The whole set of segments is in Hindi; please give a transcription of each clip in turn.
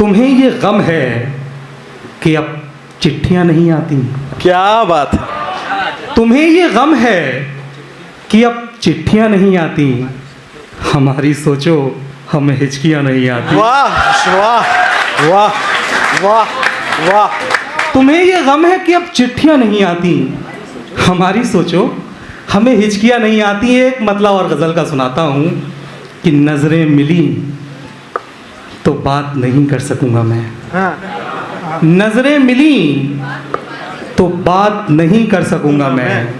तुम्हें ये गम है कि अब चिट्ठियां नहीं आती। क्या बात है। तुम्हें ये गम है कि अब चिट्ठियां नहीं आती, हमारी सोचो हमें हिचकियां नहीं आती। वाह वाह वाह वाह वाह। तुम्हें ये गम है कि अब चिट्ठियां नहीं आती, हमारी सोचो हमें हिचकियां नहीं आती। एक मतलब और गज़ल का सुनाता हूँ कि नज़रें मिली तो बात नहीं कर सकूँगा मैं। नज़रें मिली तो बात नहीं कर सकूँगा मैं,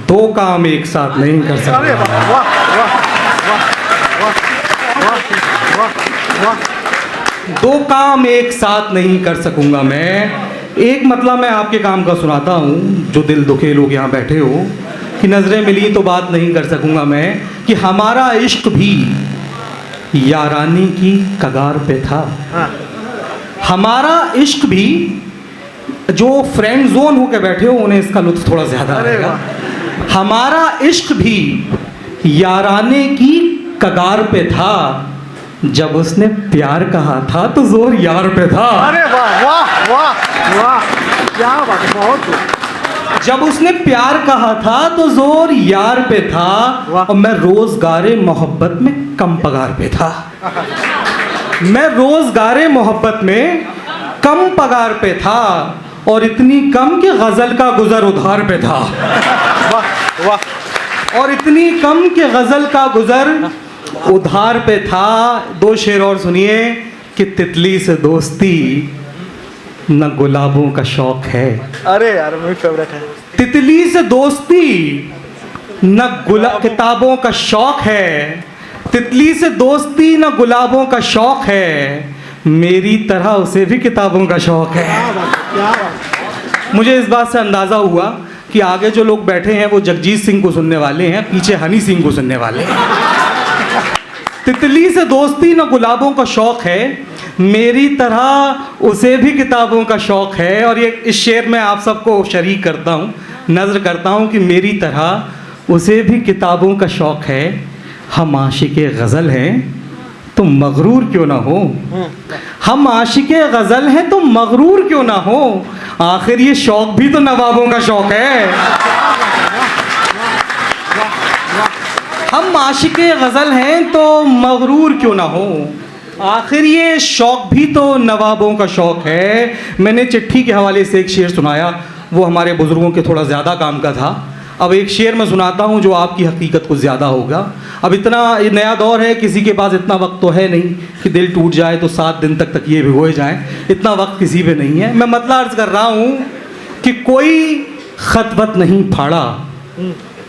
दो काम एक साथ नहीं कर सकूँगा। दो काम एक साथ नहीं कर सकूँगा मैं। एक मतलब मैं आपके काम का सुनाता हूँ, जो दिल दुखे लोग यहाँ बैठे हो, कि नज़रें मिली तो बात नहीं कर सकूँगा मैं, कि हमारा इश्क भी यारानी की कगार पे था। हमारा इश्क भी, जो फ्रेंड जोन होके बैठे हो उन्हें इसका लुत्फ थोड़ा ज़्यादा आएगा। हमारा इश्क भी याराने की कगार पे था, जब उसने प्यार कहा था तो जोर यार पे था। अरे वाह वाह वाह वाह, क्या बात है, बहुत। जब उसने प्यार कहा था तो जोर यार पे था, और मैं रोजगारे मोहब्बत में कम पगार पे था। मैं रोजगारे मोहब्बत में कम पगार पे था, और इतनी कम कि गजल का गुजर उधार पे था। वाह वाह। और इतनी कम कि गजल का गुजर उधार पे था। दो शेर और सुनिए कि तितली से दोस्ती न गुलाबों का शौक है। अरे यार मेरी फेवरेट है। तितली से दोस्ती न किताबों का शौक है। तितली से दोस्ती न गुलाबों का शौक है, मेरी तरह उसे भी किताबों का शौक है। क्या बात। मुझे इस बात से अंदाज़ा हुआ कि आगे जो लोग बैठे हैं वो जगजीत सिंह को सुनने वाले हैं, पीछे हनी सिंह को सुनने वाले हैं। तितली से दोस्ती न गुलाबों का शौक है, मेरी तरह उसे भी किताबों का शौक है। और ये इस शेर में आप सबको शरीक करता हूँ, नज़र करता हूँ कि मेरी तरह उसे भी किताबों का शौक है। हम आशिक़े गज़ल हैं तो मगरूर क्यों ना हो। हम आशिक़े गज़ल हैं तो मगरूर क्यों ना हो, आखिर ये शौक भी तो नवाबों का शौक है। हम आशिक़े गज़ल हैं तो मगरूर क्यों ना हो, आखिर ये शौक भी तो नवाबों का शौक है। मैंने चिट्ठी के हवाले से एक शेर सुनाया, वो हमारे बुज़ुर्गों के थोड़ा ज़्यादा काम का था। अब एक शेर मैं सुनाता हूँ जो आपकी हकीकत को ज़्यादा होगा। अब इतना ये नया दौर है, किसी के पास इतना वक्त तो है नहीं कि दिल टूट जाए तो 7 दिन तक ये भिगोए जाएँ, इतना वक्त किसी पे नहीं है। मैं मतलब अर्ज़ कर रहा हूँ कि कोई ख़तवत नहीं फाड़ा,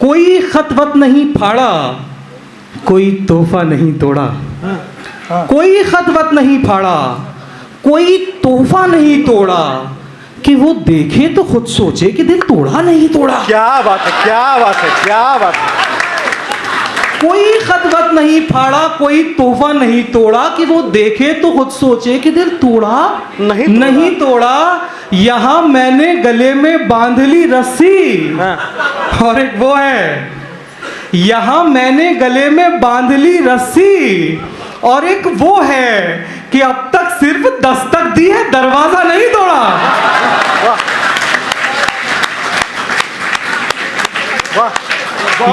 कोई ख़तवत नहीं फाड़ा, कोई तोहफ़ा नहीं तोड़ा। कोई ख़तवत नहीं फाड़ा, कोई तोहफ़ा नहीं तोड़ा, कि वो देखे तो खुद सोचे कि दिल तोड़ा नहीं तोड़ा। क्या बात है, क्या बात है, क्या बात है। कोई ख़तवत नहीं फाड़ा, कोई तोहफ़ा नहीं तोड़ा, कि वो देखे तो खुद सोचे कि दिल तोड़ा नहीं तोड़ा। यहाँ मैंने गले में बांध ली रस्सी, और एक वो है, यहाँ मैंने गले में बांध ली रस्सी, और एक वो है कि अब तक सिर्फ दस्तक दी है, दरवाजा नहीं तोड़ा।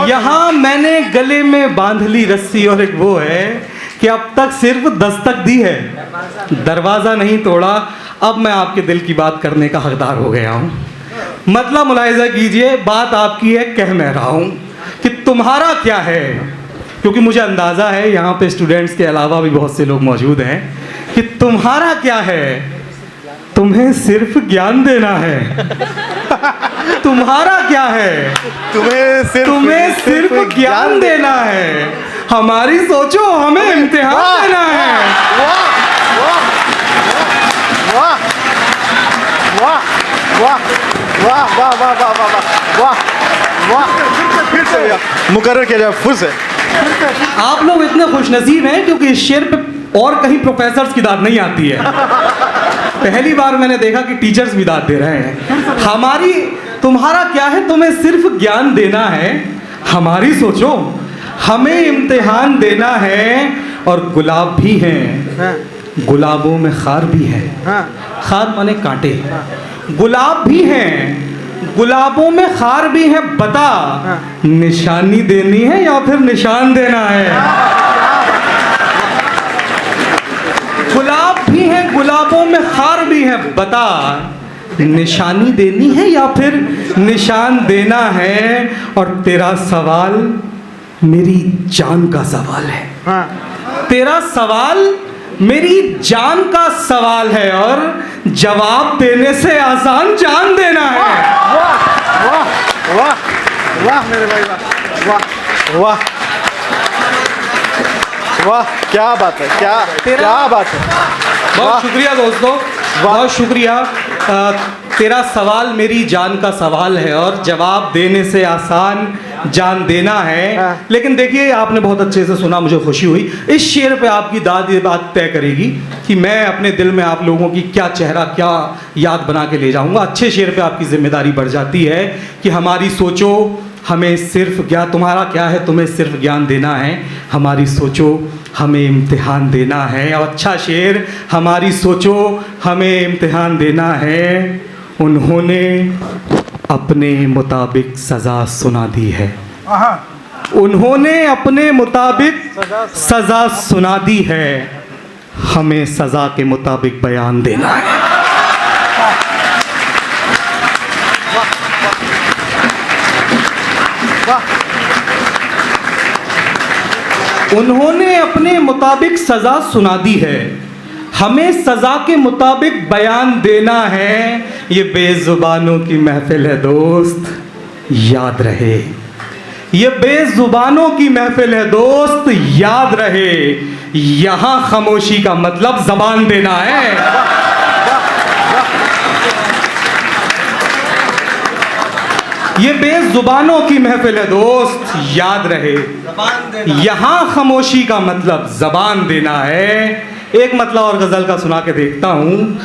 यहाँ मैंने गले में बांध ली रस्सी, और एक वो है कि अब तक सिर्फ दस्तक दी है, दरवाजा नहीं तोड़ा। अब मैं आपके दिल की बात करने का हकदार हो गया हूँ। मतलब मुलाहिजा कीजिए, बात आपकी है, कह मैं रहा हूँ कि तुम्हारा क्या है, क्योंकि मुझे अंदाज़ा है यहाँ पे स्टूडेंट्स के अलावा भी बहुत से लोग मौजूद हैं, कि तुम्हारा क्या है, तुम्हें सिर्फ ज्ञान देना है। तुम्हारा क्या है, तुम्हें सिर्फ ज्ञान देना है, हमारी सोचो हमें इम्तिहान देना है। वाह वाह वाह वाह वाह वाह वाह वाह वाह वाह। फिर से मुकर्रर किया जाए, फिर से। आप लोग इतने खुशनसीब हैं क्योंकि इस शेर पे और कहीं प्रोफेसर्स की दाद नहीं आती है। पहली बार मैंने देखा कि टीचर्स भी दाद दे रहे हैं। हमारी, तुम्हारा क्या है, तुम्हें सिर्फ ज्ञान देना है, हमारी सोचो हमें इम्तिहान देना है। और गुलाब भी हैं, गुलाबों में खार भी है। हाँ खार माने कांटे। गुलाब भी हैं, गुलाबों में खार भी है, बता निशानी देनी है या फिर निशान देना है? गुलाब भी है, गुलाबों में खार भी है, बता निशानी देनी है या फिर निशान देना है? और तेरा सवाल मेरी जान का सवाल है। हाँ तेरा सवाल मेरी जान का सवाल है और जवाब देने से आसान जान देना है। वाह वाह वाह वाह मेरे भाई, वाह वाह वाह, क्या बात है, क्या बात है। बहुत शुक्रिया दोस्तों, बहुत शुक्रिया। तेरा सवाल मेरी जान का सवाल है और जवाब देने से आसान जान देना है। हाँ। लेकिन देखिए, आपने बहुत अच्छे से सुना, मुझे खुशी हुई। इस शेर पे आपकी दाद ये बात तय करेगी कि मैं अपने दिल में आप लोगों की क्या चेहरा, क्या याद बना के ले जाऊंगा। अच्छे शेर पे आपकी जिम्मेदारी बढ़ जाती है कि हमारी सोचो, हमें सिर्फ ज्ञान, तुम्हारा क्या है, तुम्हें सिर्फ ज्ञान देना है, हमारी सोचो हमें इम्तिहान देना है। और अच्छा शेर, हमारी सोचो हमें इम्तिहान देना है, उन्होंने अपने मुताबिक सज़ा सुना दी है। उन्होंने अपने मुताबिक सज़ा सुना दी है, हमें सज़ा के मुताबिक बयान देना है। उन्होंने अपने मुताबिक सज़ा सुना दी है, हमें सज़ा के मुताबिक बयान देना है। ये बेज़ुबानों की महफिल है दोस्त, याद रहे। ये बेज़ुबानों की महफिल है दोस्त, याद रहे। यहाँ खामोशी का मतलब ज़बान देना है। ये बेज़ुबानों की महफिल है दोस्त, याद रहे। यहाँ खामोशी का मतलब ज़बान देना है। एक मतलब और गज़ल का सुना के देखता हूँ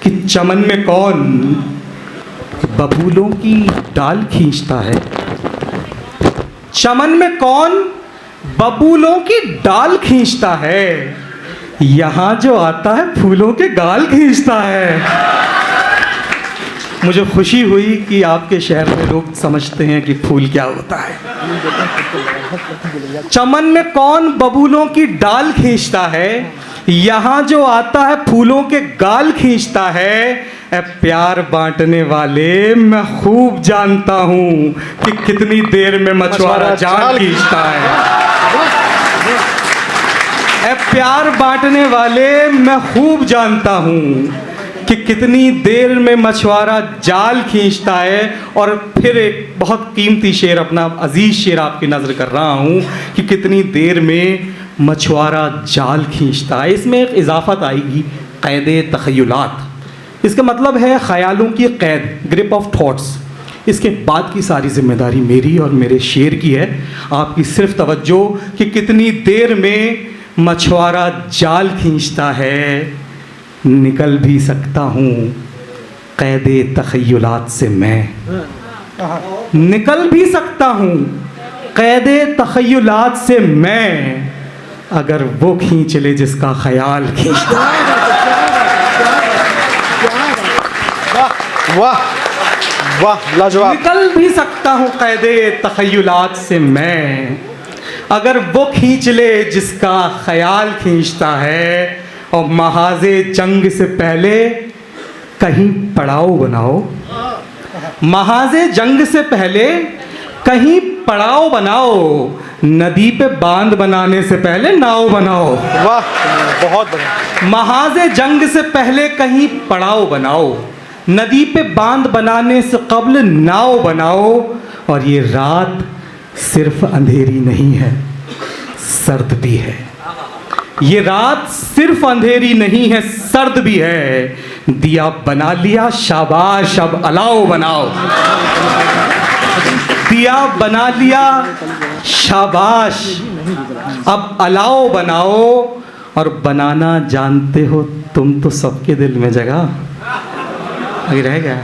कि चमन में कौन बबूलों की डाल खींचता है। चमन में कौन बबूलों की डाल खींचता है, यहाँ जो आता है फूलों के गाल खींचता है। मुझे खुशी हुई कि आपके शहर में लोग समझते हैं कि फूल क्या होता है। चमन में कौन बबूलों की डाल खींचता है, यहाँ जो आता है फूलों के गाल खींचता है। ए प्यार बांटने वाले, मैं खूब जानता हूँ कि कितनी देर में मछुआरा जाल खींचता है। ए प्यार बांटने वाले, मैं खूब जानता हूँ कि कितनी देर में मछुआरा जाल खींचता है। और फिर एक बहुत कीमती शेर, अपना अजीज़ शेर आपकी नज़र कर रहा हूँ कि कितनी देर में मछुआरा जाल खींचता है। इसमें एक इजाफत आएगी, क़ैदे तख़य्युलात। इसका मतलब है ख़यालों की क़ैद, ग्रिप ऑफ थॉट्स। इसके बाद की सारी जिम्मेदारी मेरी और मेरे शेर की है। आपकी सिर्फ तवज्जो कि कितनी देर में मछुआरा जाल खींचता है। निकल भी सकता हूँ क़ैदे तख़य्युलात से मैं, निकल भी सकता हूँ क़ैदे तख़य्युलात से मैं, अगर वो खींच ले जिसका ख्याल खींचता है। वाह वाह, लाजवाब। निकल भी सकता हूँ क़ैदे तख़य्युलात से मैं, अगर वो खींच ले जिसका ख्याल खींचता है। और महाज़े जंग से पहले कहीं पड़ाव बनाओ, महाज़े जंग से पहले कहीं पड़ाव बनाओ, नदी पे बांध बनाने से पहले नाव बनाओ। वाह, बहुत बढ़िया। महाज़े जंग से पहले कहीं पड़ाव बनाओ, नदी पे बांध बनाने से कब्ल नाव बनाओ। और ये रात सिर्फ अंधेरी नहीं है, सर्द भी है। ये रात सिर्फ अंधेरी नहीं है, सर्द भी है। दिया बना लिया, शाबाश, अब अलाव बनाओ। दिया बना लिया, शाबाश, अब अलाव बनाओ। और बनाना जानते हो तुम तो सबके दिल में जगह अभी रह गया।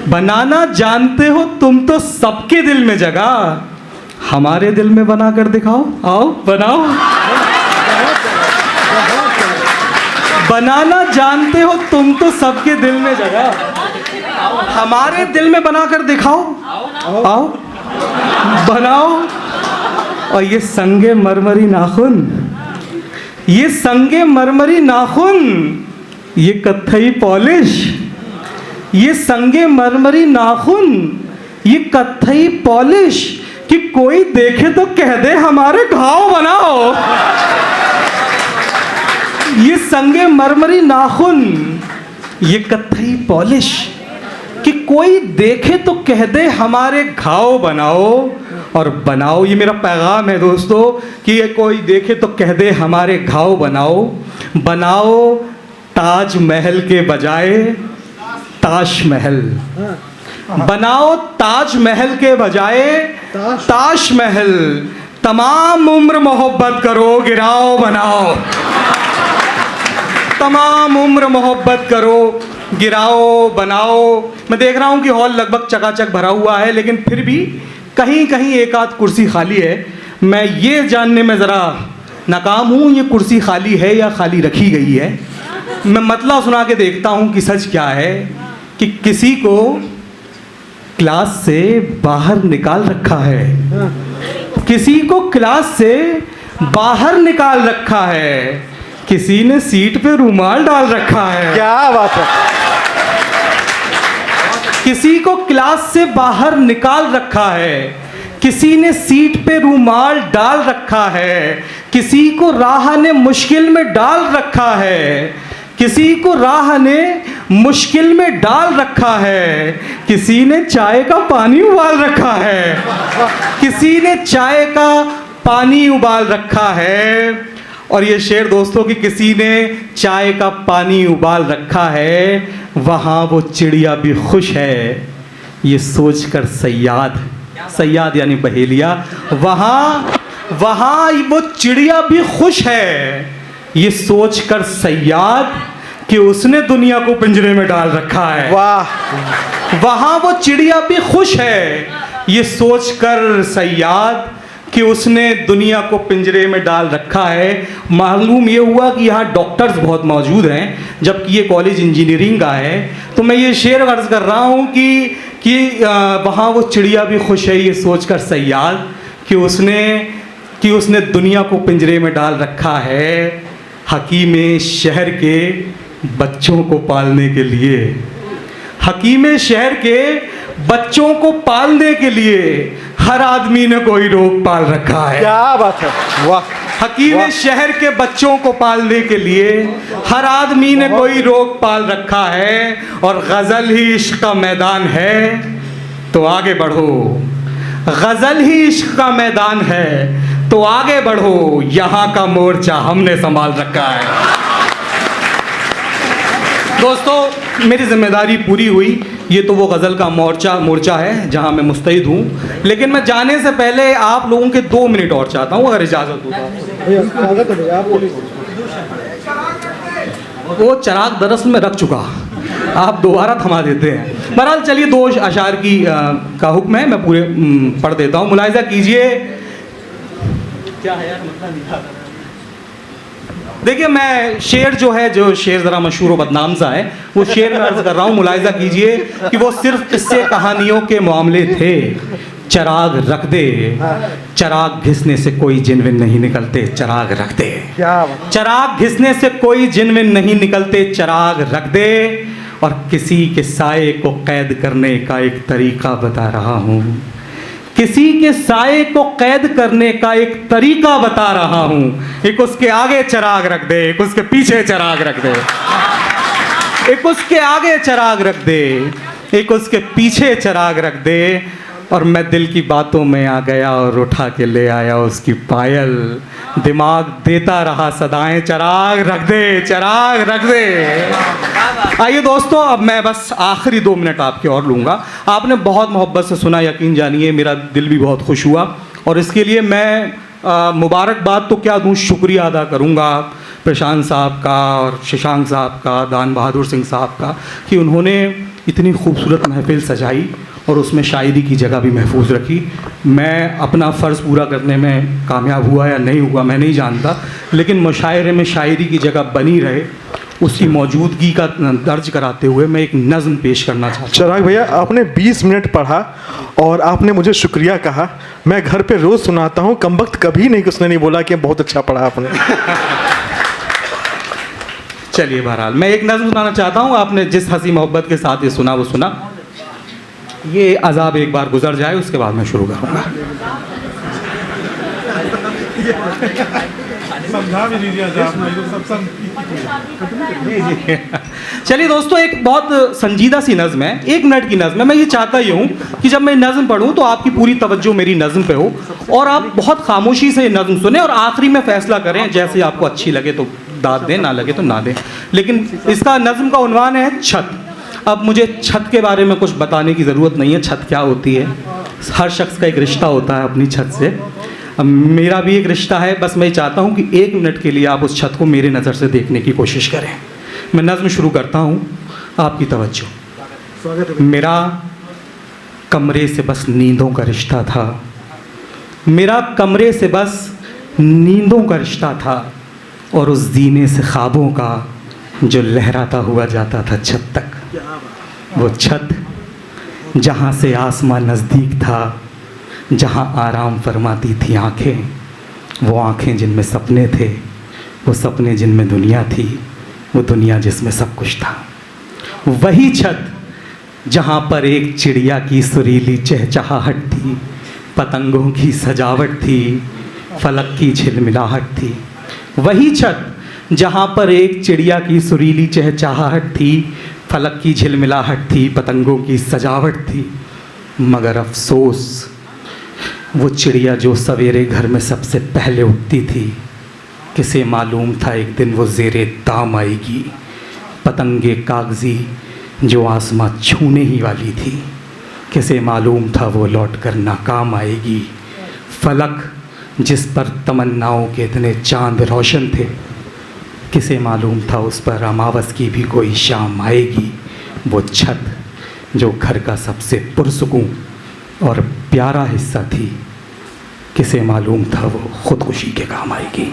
बनाना जानते हो तुम तो सबके दिल में जगह, हमारे दिल में बना कर दिखाओ, आओ बनाओ। बनाना जानते हो तुम तो सबके दिल में जगह, हमारे दिल में बनाकर दिखाओ। आओ बनाओ। और ये संगे मरमरी नाखून, ये संगे मरमरी नाखून, ये कत्थई पॉलिश, ये संगे मरमरी नाखून, ये कत्थई पॉलिश, कि कोई देखे तो कह दे हमारे घाव बनाओ। ये संगे मरमरी नाखून, ये कत्थई पॉलिश, कि कोई देखे तो कह दे हमारे घाव बनाओ। और बनाओ, ये मेरा पैगाम है दोस्तों, कि ये कोई देखे तो कह दे हमारे घाव बनाओ। बनाओ ताजमहल के बजाय ताजमहल, बनाओ ताजमहल के बजाय ताजमहल। तमाम उम्र मोहब्बत करो, गिराओ बनाओ। तमाम उम्र मोहब्बत करो, गिराओ बनाओ। मैं देख रहा हूँ कि हॉल लगभग चकाचक भरा हुआ है, लेकिन फिर भी कहीं कहीं एक आध कुर्सी खाली है। मैं ये जानने में ज़रा नाकाम हूँ ये कुर्सी खाली है या खाली रखी गई है। मैं मतला सुना के देखता हूँ कि सच क्या है, कि किसी को क्लास से बाहर निकाल रखा है, किसी को क्लास से बाहर निकाल रखा है, किसी ने सीट पे रुमाल डाल रखा है। क्या बात है। किसी को क्लास से बाहर निकाल रखा है, किसी ने सीट पे रुमाल डाल रखा है, किसी को राह ने मुश्किल में डाल रखा है, किसी को राह ने मुश्किल में डाल रखा है, किसी ने चाय का पानी उबाल रखा है, किसी ने चाय का पानी उबाल रखा है। और ये शेर दोस्तों कि किसी ने चाय का पानी उबाल रखा है, वहाँ वो चिड़िया भी खुश है ये सोचकर सयाद, सयाद यानी बहेलिया, वहाँ वो चिड़िया भी खुश है ये सोचकर सयाद कि उसने दुनिया को पिंजरे में डाल रखा है। वाह। वहाँ वो चिड़िया भी खुश है ये सोचकर सयाद कि उसने दुनिया को पिंजरे में डाल रखा है। मालूम ये हुआ कि यहाँ डॉक्टर्स बहुत मौजूद हैं, जबकि ये कॉलेज इंजीनियरिंग का है। तो मैं ये शेर अर्ज़ कर रहा हूँ कि वहाँ वो चिड़िया भी खुश है ये सोचकर सयाद कि उसने दुनिया को पिंजरे में डाल रखा है। हकीम शहर के बच्चों को पालने के लिए, हकीम शहर के बच्चों को पालने के लिए हर आदमी ने कोई रोग पाल रखा है। क्या बात है। वाह। हकीम शहर के बच्चों को पालने के लिए हर आदमी ने कोई रोग पाल रखा है। और गज़ल ही इश्क का मैदान है तो आगे बढ़ो, गज़ल ही इश्क का मैदान है तो आगे बढ़ो, यहाँ का मोर्चा हमने संभाल रखा है। दोस्तों मेरी जिम्मेदारी पूरी हुई। ये तो वो गज़ल का मोर्चा है जहाँ मैं मुस्तैद हूँ, लेकिन मैं जाने से पहले आप लोगों के 2 मिनट और चाहता हूँ, अगर इजाज़त हो तो। वो चिराग दरअसल में रख चुका, आप दोबारा थमा देते हैं। बहरहाल चलिए 2 अशार की का हुक्म है, मैं पूरे पढ़ देता हूँ, मुलाहिज़ा कीजिए। क्या है यार, मतलब नहीं था। देखिए मैं शेर जो शेर ज़रा मशहूर व बदनाम सा है, वो शेर मैं अर्ज़ कर रहा हूँ, मुलाहिज़ा कीजिए कि वो सिर्फ किस्से कहानियों के मामले थे। चिराग रख दे, चिराग घिसने से कोई जिनविन नहीं निकलते, चिराग रख दे। चिराग घिसने से कोई जिनविन नहीं निकलते, चिराग रख दे। और किसी के साए को कैद करने का एक तरीक़ा बता रहा हूँ, किसी के साए को कैद करने का एक तरीका बता रहा हूँ। एक उसके आगे चिराग रख दे, एक उसके पीछे चिराग रख दे, एक उसके आगे चिराग रख दे, एक उसके पीछे चिराग रख दे। और मैं दिल की बातों में आ गया और उठा के ले आया उसकी पायल, दिमाग देता रहा सदाएं, चिराग रख दे, चिराग रख दे। आइए दोस्तों, अब मैं बस आखिरी 2 मिनट आपके और लूँगा। आपने बहुत मोहब्बत से सुना, यकीन जानिए मेरा दिल भी बहुत खुश हुआ। और इसके लिए मैं मुबारकबाद तो क्या दूँ, शुक्रिया अदा करूँगा प्रशांत साहब का और शशांक साहब का, दान बहादुर सिंह साहब का, कि उन्होंने इतनी खूबसूरत महफिल सजाई और उसमें शायरी की जगह भी महफूज रखी। मैं अपना फ़र्ज़ पूरा करने में कामयाब हुआ या नहीं हुआ मैं नहीं जानता, लेकिन मुशायरे में शायरी की जगह बनी रहे उसकी मौजूदगी का दर्ज कराते हुए मैं एक नज़्म पेश करना चाहता हूँ। चिराग भैया, आपने 20 मिनट पढ़ा और आपने मुझे शुक्रिया कहा। मैं घर पे रोज़ सुनाता हूँ, कमबख्त कभी नहीं उसने नहीं बोला कि बहुत अच्छा पढ़ा आपने। चलिए, बहरहाल मैं एक नज़्म सुनाना चाहता हूँ। आपने जिस हंसी मोहब्बत के साथ ये सुना वो सुना। ये अजाब एक बार गुजर जाए, उसके बाद मैं शुरू करूँगा। समझा भी दीजिए चलिए दोस्तों, एक बहुत संजीदा सी नज़्म है, 1 मिनट की नज़्म है। मैं ये चाहता ही हूँ कि जब मैं नज़्म पढ़ूँ तो आपकी पूरी तवज्जो मेरी नज़्म पे हो और आप बहुत खामोशी से ये नज़्म सुने और आखिरी में फैसला करें, जैसे आपको अच्छी लगे तो दाद दें, ना लगे तो ना दें। लेकिन इसका नज़्म का उन्वान है छत। अब मुझे छत के बारे में कुछ बताने की ज़रूरत नहीं है। छत क्या होती है? हर शख्स का एक रिश्ता होता है अपनी छत से। अब मेरा भी एक रिश्ता है। बस मैं चाहता हूँ कि 1 मिनट के लिए आप उस छत को मेरे नज़र से देखने की कोशिश करें। मैं नज़्म शुरू करता हूँ, आपकी तवज्जो। मेरा कमरे से बस नींदों का रिश्ता था, मेरा कमरे से बस नींदों का रिश्ता था, और उस जीने से ख्वाबों का जो लहराता हुआ जाता था छत तक। वो छत जहाँ से आसमां नज़दीक था, जहाँ आराम फरमाती थी आँखें, वो आँखें जिनमें सपने थे, वो सपने जिनमें दुनिया थी, वो दुनिया जिसमें सब कुछ था। वही छत जहाँ पर एक चिड़िया की सुरीली चहचहाहट थी, पतंगों की सजावट थी, फलक की झिलमिलाहट थी। वही छत जहाँ पर एक चिड़िया की सुरीली चहचहाहट थी, फलक की झिलमिलाहट थी, पतंगों की सजावट थी। मगर अफसोस, वो चिड़िया जो सवेरे घर में सबसे पहले उठती थी, किसे मालूम था एक दिन वो ज़ेरे दाम आएगी। पतंगे कागज़ी जो आसमां छूने ही वाली थी, किसे मालूम था वो लौट कर नाकाम आएगी। फलक जिस पर तमन्नाओं के इतने चांद रोशन थे, किसे मालूम था उस पर अमावस की भी कोई शाम आएगी। वो छत जो घर का सबसे पुरसुकून और प्यारा हिस्सा थी, किसे मालूम था वो खुदकुशी के काम आएगी।